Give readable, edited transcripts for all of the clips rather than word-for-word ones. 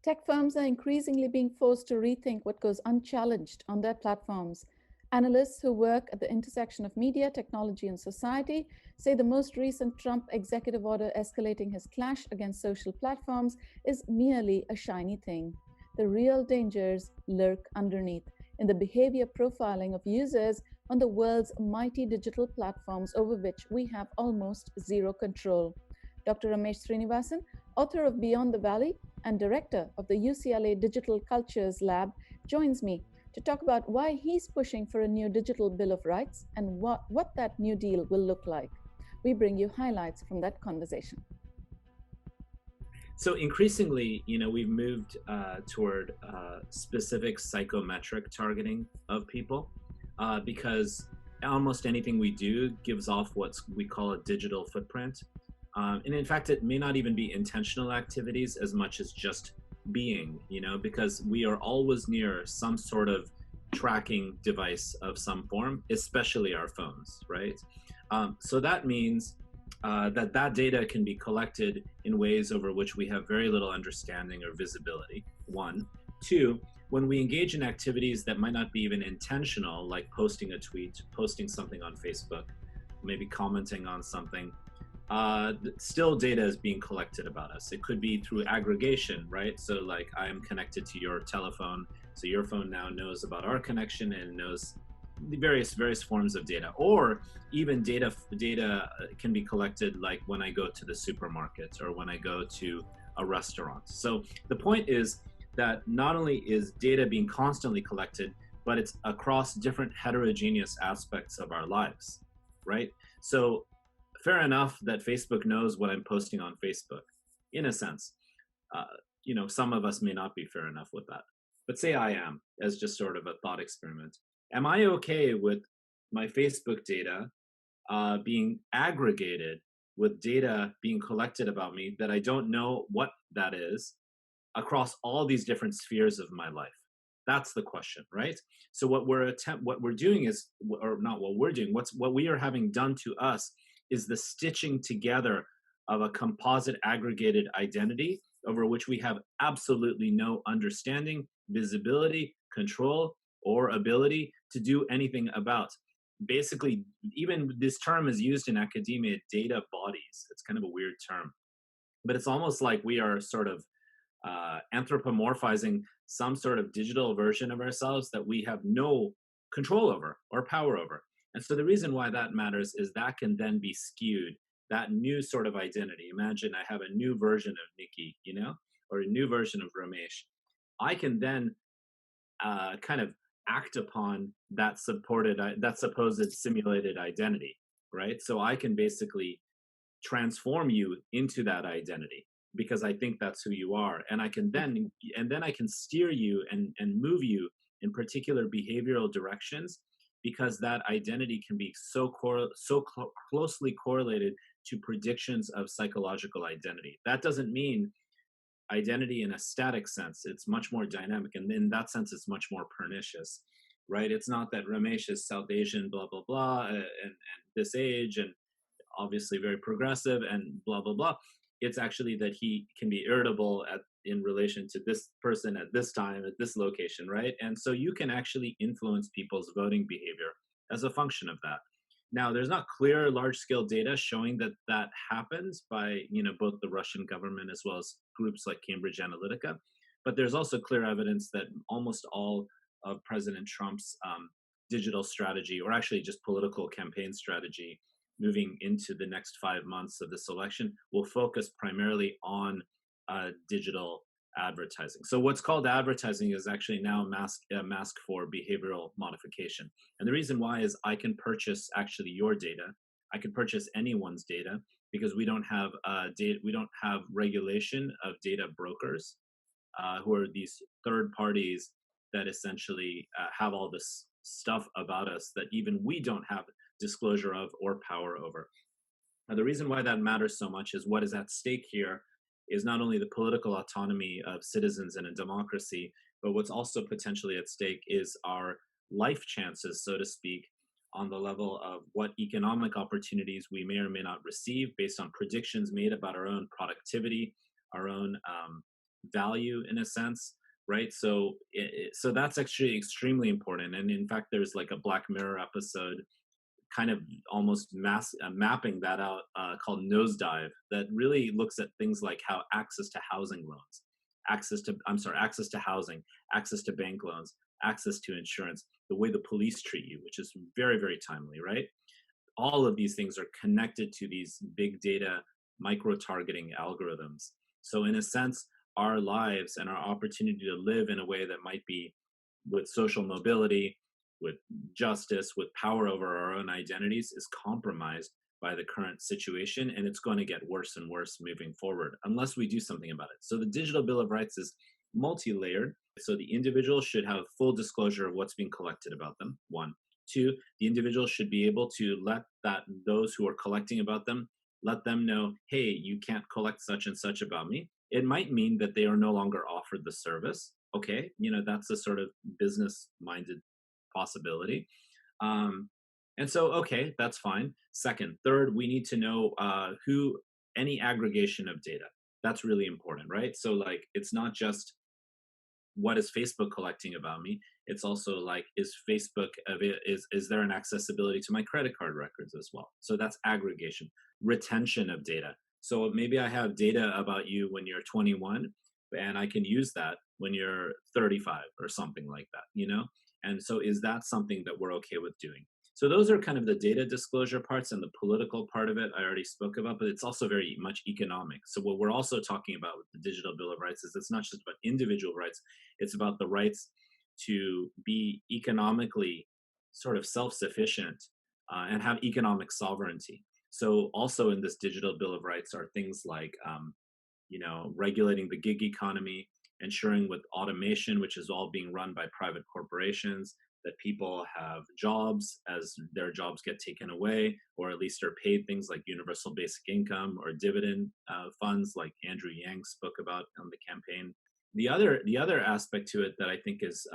Tech firms are increasingly being forced to rethink what goes unchallenged on their platforms. Analysts who work at the intersection of media, technology, and society say the most recent Trump executive order escalating his clash against social platforms is merely a shiny thing. The real dangers lurk underneath in the behavior profiling of users on the world's mighty digital platforms over which we have almost zero control. Dr. Ramesh Srinivasan, author of Beyond the Valley and director of the UCLA Digital Cultures Lab, joins me to talk about why he's pushing for a new digital Bill of Rights and what that new deal will look like. We bring you highlights from that conversation. So increasingly, we've moved toward specific psychometric targeting of people because almost anything we do gives off what we call a digital footprint. And in fact, it may not even be intentional activities as much as just being, because we are always near some sort of tracking device of some form, especially our phones, right? So that means that data can be collected in ways over which we have very little understanding or visibility, one. Two, when we engage in activities that might not be even intentional, like posting a tweet, posting something on Facebook, maybe commenting on something, still data is being collected about us. It could be through aggregation, right? So like I am connected to your telephone, so your phone now knows about our connection and knows the various forms of data, or even data can be collected like when I go to the supermarket or when I go to a restaurant. So the point is that not only is data being constantly collected, but it's across different heterogeneous aspects of our lives, right? So fair enough that Facebook knows what I'm posting on Facebook, in a sense. Some of us may not be fair enough with that. But say I am, as just sort of a thought experiment. Am I okay with my Facebook data being aggregated with data being collected about me that I don't know what that is across all these different spheres of my life? That's the question, right? So what we're doing is, or not what we're doing, what we are having done to us is the stitching together of a composite aggregated identity over which we have absolutely no understanding, visibility, control, or ability to do anything about. Basically, even this term is used in academia, data bodies. It's kind of a weird term, but it's almost like we are sort of anthropomorphizing some sort of digital version of ourselves that we have no control over or power over. And so the reason why that matters is that can then be skewed, that new sort of identity. Imagine I have a new version of Nikki, or a new version of Ramesh. I can then kind of act upon that supposed simulated identity, right? So I can basically transform you into that identity because I think that's who you are, and I can then I can steer you and move you in particular behavioral directions because that identity can be so closely correlated to predictions of psychological identity. That doesn't mean identity in a static sense. It's much more dynamic, and in that sense it's much more pernicious, right? It's not that Ramesh is South Asian, blah blah blah, and this age and obviously very progressive and blah blah blah. It's actually that he can be irritable in relation to this person at this time at this location, right? And so you can actually influence people's voting behavior as a function of that. Now, there's not clear large-scale data showing that that happens by both the Russian government as well as groups like Cambridge Analytica, but there's also clear evidence that almost all of President Trump's digital strategy, or actually just political campaign strategy, moving into the next 5 months of this election, will focus primarily on digital advertising. So what's called advertising is actually now a mask for behavioral modification. And the reason why is I can purchase actually your data. I can purchase anyone's data because we don't have regulation of data brokers, who are these third parties that essentially have all this stuff about us that even we don't have disclosure of or power over. Now, the reason why that matters so much is what is at stake here is not only the political autonomy of citizens in a democracy, but what's also potentially at stake is our life chances, so to speak, on the level of what economic opportunities we may or may not receive based on predictions made about our own productivity, our own value in a sense, right? So so that's actually extremely important. And in fact, there's like a Black Mirror episode kind of almost mapping that out called Nosedive, that really looks at things like how access to housing loans, access to housing, access to bank loans, access to insurance, the way the police treat you, which is very, very timely, right? All of these things are connected to these big data micro targeting algorithms. So in a sense, our lives and our opportunity to live in a way that might be with social mobility, with justice, with power over our own identities is compromised by the current situation, and it's going to get worse and worse moving forward unless we do something about it. So the digital bill of rights is multi-layered. So the individual should have full disclosure of what's being collected about them, one. Two, the individual should be able to let those who are collecting about them, let them know, hey, you can't collect such and such about me. It might mean that they are no longer offered the service. Okay, that's a sort of business-minded possibility. And so, okay, that's fine. Second, third, we need to know who any aggregation of data. That's really important, right? So, like, it's not just what is Facebook collecting about me. It's also like, is Facebook is there an accessibility to my credit card records as well? So that's aggregation, retention of data. So maybe I have data about you when you're 21, and I can use that when you're 35 or something like that. And so is that something that we're okay with doing? So those are kind of the data disclosure parts, and the political part of it I already spoke about, but it's also very much economic. So what we're also talking about with the Digital Bill of Rights is it's not just about individual rights, it's about the rights to be economically sort of self-sufficient and have economic sovereignty. So also in this Digital Bill of Rights are things like regulating the gig economy, ensuring with automation, which is all being run by private corporations, that people have jobs as their jobs get taken away, or at least are paid things like universal basic income or dividend funds, like Andrew Yang spoke about on the campaign. The other aspect to it that I think is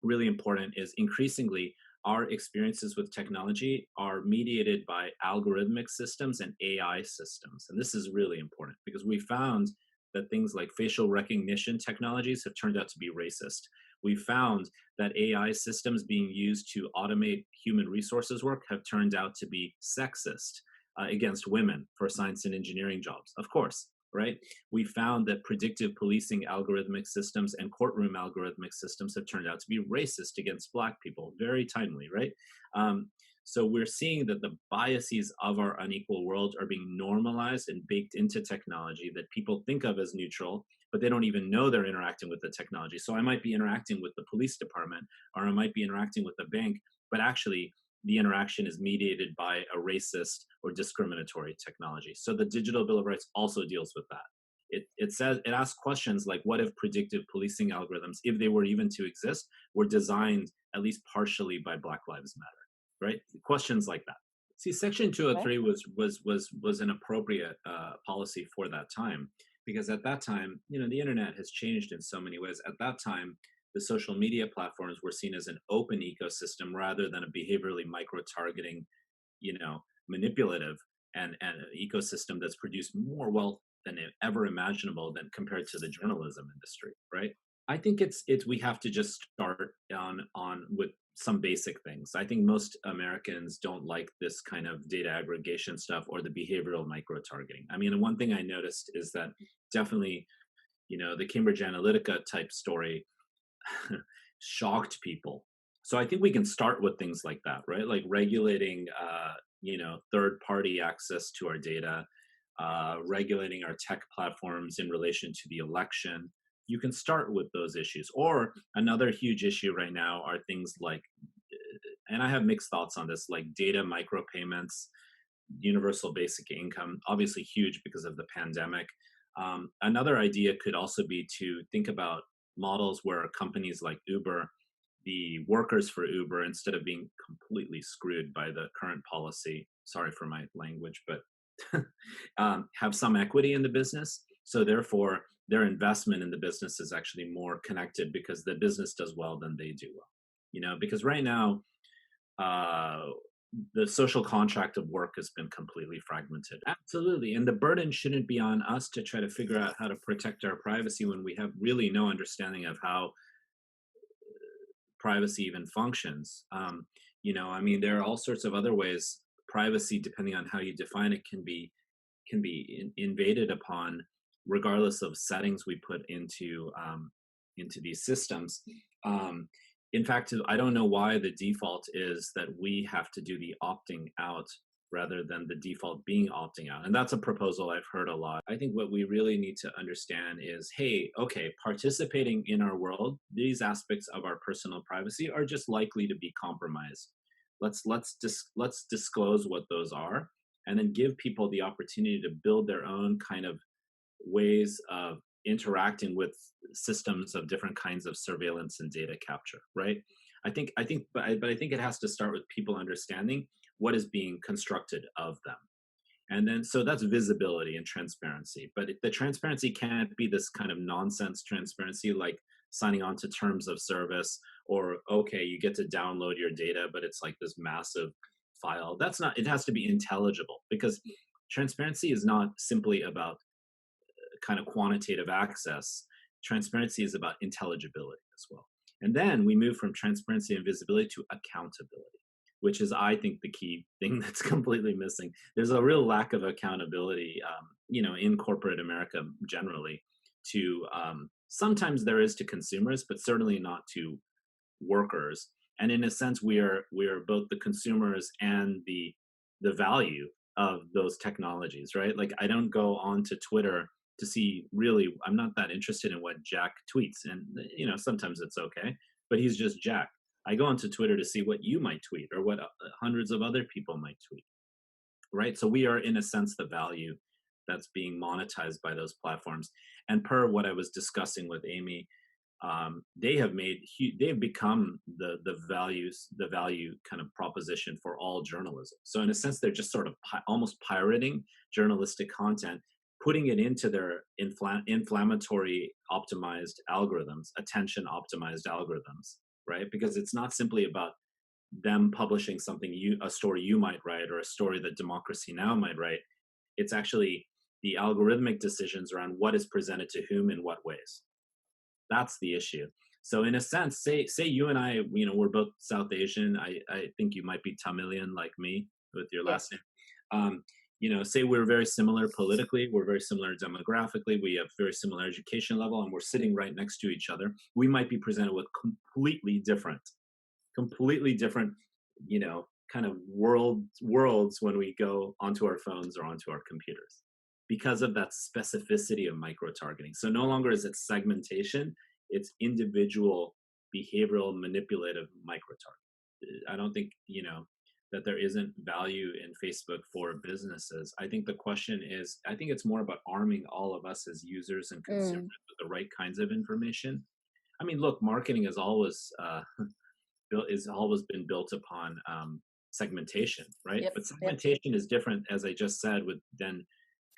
really important is increasingly our experiences with technology are mediated by algorithmic systems and AI systems. And this is really important because we found that things like facial recognition technologies have turned out to be racist. We found that AI systems being used to automate human resources work have turned out to be sexist against women for science and engineering jobs. Of course, right? We found that predictive policing algorithmic systems and courtroom algorithmic systems have turned out to be racist against Black people. Very timely, right? So we're seeing that the biases of our unequal world are being normalized and baked into technology that people think of as neutral, but they don't even know they're interacting with the technology. So I might be interacting with the police department, or I might be interacting with the bank, but actually the interaction is mediated by a racist or discriminatory technology. So the Digital Bill of Rights also deals with that. It asks questions like, what if predictive policing algorithms, if they were even to exist, were designed at least partially by Black Lives Matter, right? Questions like that. See, Section 203 was an appropriate policy for that time, because at that time, the internet has changed in so many ways. At that time, the social media platforms were seen as an open ecosystem rather than a behaviorally micro-targeting, manipulative and an ecosystem that's produced more wealth than ever imaginable than compared to the journalism industry, right? I think we have to just start on with some basic things. I think most Americans don't like this kind of data aggregation stuff or the behavioral micro-targeting. I mean, one thing I noticed is that definitely, the Cambridge Analytica type story shocked people. So I think we can start with things like that, right? Like regulating, third-party access to our data, regulating our tech platforms in relation to the election. You can start with those issues. Or another huge issue right now are things like, and I have mixed thoughts on this, like data micropayments, universal basic income, obviously huge because of the pandemic. Another idea could also be to think about models where companies like Uber, the workers for Uber, instead of being completely screwed by the current policy, sorry for my language, but have some equity in the business. So therefore, their investment in the business is actually more connected because the business does well than they do well. Because right now, the social contract of work has been completely fragmented. Absolutely. And the burden shouldn't be on us to try to figure out how to protect our privacy when we have really no understanding of how privacy even functions. I mean, there are all sorts of other ways privacy, depending on how you define it, can be invaded upon, regardless of settings we put into these systems. Um, in fact, I don't know why the default is that we have to do the opting out rather than the default being opting out. And that's a proposal I've heard a lot. I think what we really need to understand is, hey, okay, participating in our world, these aspects of our personal privacy are just likely to be compromised. Let's disclose what those are, and then give people the opportunity to build their own kind of ways of interacting with systems of different kinds of surveillance and data capture, right? But I think it has to start with people understanding what is being constructed of them. And then, so that's visibility and transparency. But the transparency can't be this kind of nonsense transparency, like signing on to terms of service, or, okay, you get to download your data, but it's like this massive file. That's not, it has to be intelligible, because transparency is not simply about kind of quantitative access. Transparency is about intelligibility as well. And then we move from transparency and visibility to accountability, which is, I think, the key thing that's completely missing. There's a real lack of accountability, in corporate America generally. To sometimes there is to consumers, but certainly not to workers. And in a sense, we are both the consumers and the value of those technologies, right? Like, I don't go on to Twitter to see, really, I'm not that interested in what Jack tweets. And sometimes it's okay, but he's just Jack. I go onto Twitter to see what you might tweet, or what hundreds of other people might tweet, right? So we are, in a sense, the value that's being monetized by those platforms. And per what I was discussing with Amy, they've become the value kind of proposition for all journalism. So in a sense, they're just sort of almost pirating journalistic content, putting it into their inflammatory optimized algorithms, attention optimized algorithms, right? Because it's not simply about them publishing something, a story you might write, or a story that Democracy Now! Might write. It's actually the algorithmic decisions around what is presented to whom in what ways. That's the issue. So in a sense, say you and I, we're both South Asian. I think you might be Tamilian like me with your last name. Say we're very similar politically, we're very similar demographically, we have very similar education level, and we're sitting right next to each other. We might be presented with completely different, kind of worlds when we go onto our phones or onto our computers, because of that specificity of micro-targeting. So no longer is it segmentation, it's individual behavioral manipulative micro-targeting. I don't think, that there isn't value in Facebook for businesses. I think the question is, I think it's more about arming all of us as users and consumers with the right kinds of information. I mean, look, marketing is always been built upon segmentation, right? Yep, But segmentation is different, as I just said, than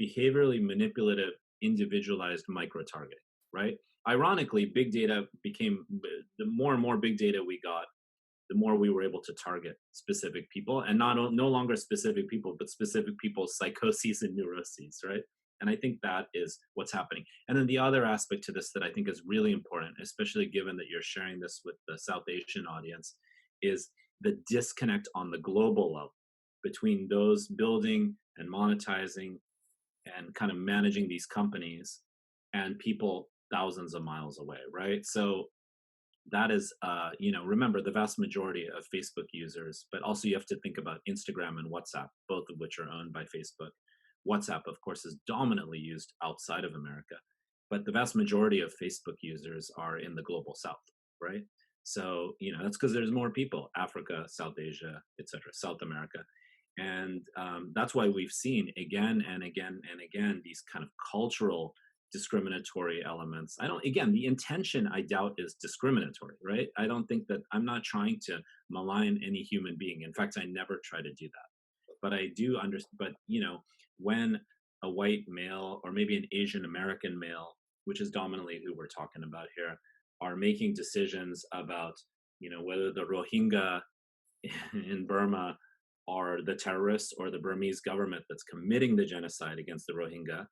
behaviorally manipulative, individualized micro-targeting, right? Ironically, big data became, the more and more big data we got, the more we were able to target specific people, and no longer specific people, but specific people's psychoses and neuroses, right? And I think that is what's happening. And then the other aspect to this that I think is really important, especially given that you're sharing this with the South Asian audience, is the disconnect on the global level between those building and monetizing and kind of managing these companies and people thousands of miles away, right? So that is, remember, the vast majority of Facebook users, but also you have to think about Instagram and WhatsApp, both of which are owned by Facebook. WhatsApp, of course, is dominantly used outside of America, but the vast majority of Facebook users are in the global South, right? So, that's because there's more people, Africa, South Asia, etc., South America. And that's why we've seen again and again and again these kind of cultural discriminatory elements. The intention, I doubt, is discriminatory, right? I don't think that, I'm not trying to malign any human being. In fact, I never try to do that. But I do understand, but when a white male, or maybe an Asian American male, which is dominantly who we're talking about here, are making decisions about, whether the Rohingya in Burma are the terrorists or the Burmese government that's committing the genocide against the Rohingya,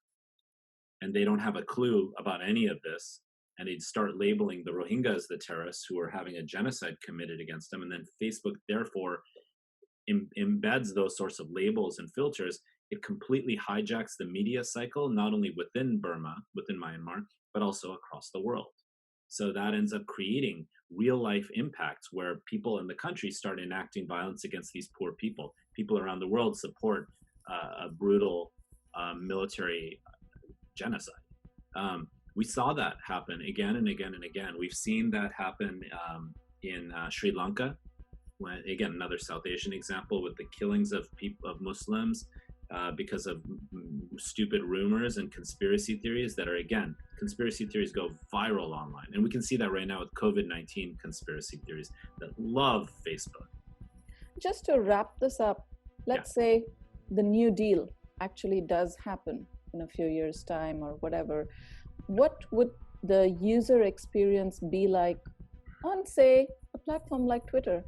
and they don't have a clue about any of this, and they'd start labeling the Rohingyas the terrorists who are having a genocide committed against them, and then Facebook therefore embeds those sorts of labels and filters. It completely hijacks the media cycle, not only within Burma, within Myanmar, but also across the world. So that ends up creating real life impacts where people in the country start enacting violence against these poor people. People around the world support a brutal military genocide. We saw that happen again and again and again. We've seen that happen in Sri Lanka, when, again, another South Asian example with the killings of people, of Muslims, because of stupid rumors and conspiracy theories that are, again, conspiracy theories go viral online. And we can see that right now with COVID-19 conspiracy theories that love Facebook. Just to wrap this up, let's say the New Deal actually does happen in a few years' time or whatever. What would the user experience be like on, say, a platform like Twitter?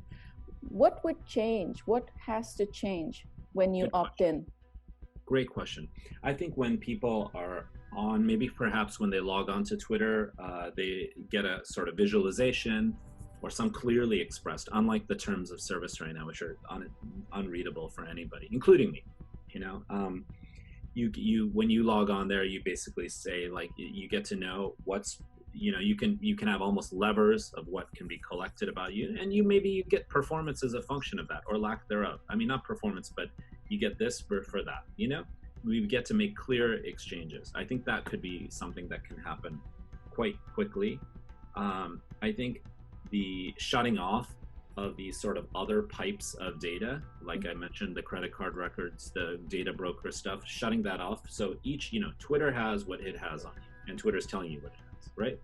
What would change? What has to change when you opt in? Great question. I think when people are on, maybe perhaps when they log on to Twitter, they get a sort of visualization or some clearly expressed, unlike the terms of service right now, which are unreadable for anybody, including me. You know, you when you log on there, you basically say, like, you get to know what's, you know, you can have almost levers of what can be collected about you, and you get performance as a function of that, or lack thereof. I mean, not performance, but you get this for that. You know, we get to make clear exchanges. I think that could be something that can happen quite quickly. I think the shutting off of these sort of other pipes of data, like I mentioned, the credit card records, the data broker stuff, shutting that off. So each, you know, Twitter has what it has on you, and Twitter's telling you what it has, right?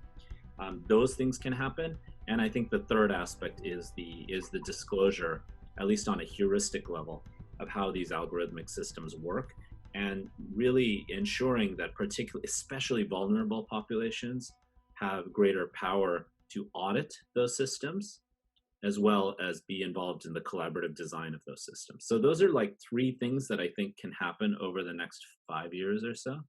Those things can happen. And I think the third aspect is the disclosure, at least on a heuristic level, of how these algorithmic systems work, and really ensuring that especially vulnerable populations have greater power to audit those systems, as well as be involved in the collaborative design of those systems. So those are like three things that I think can happen over the next 5 years or so.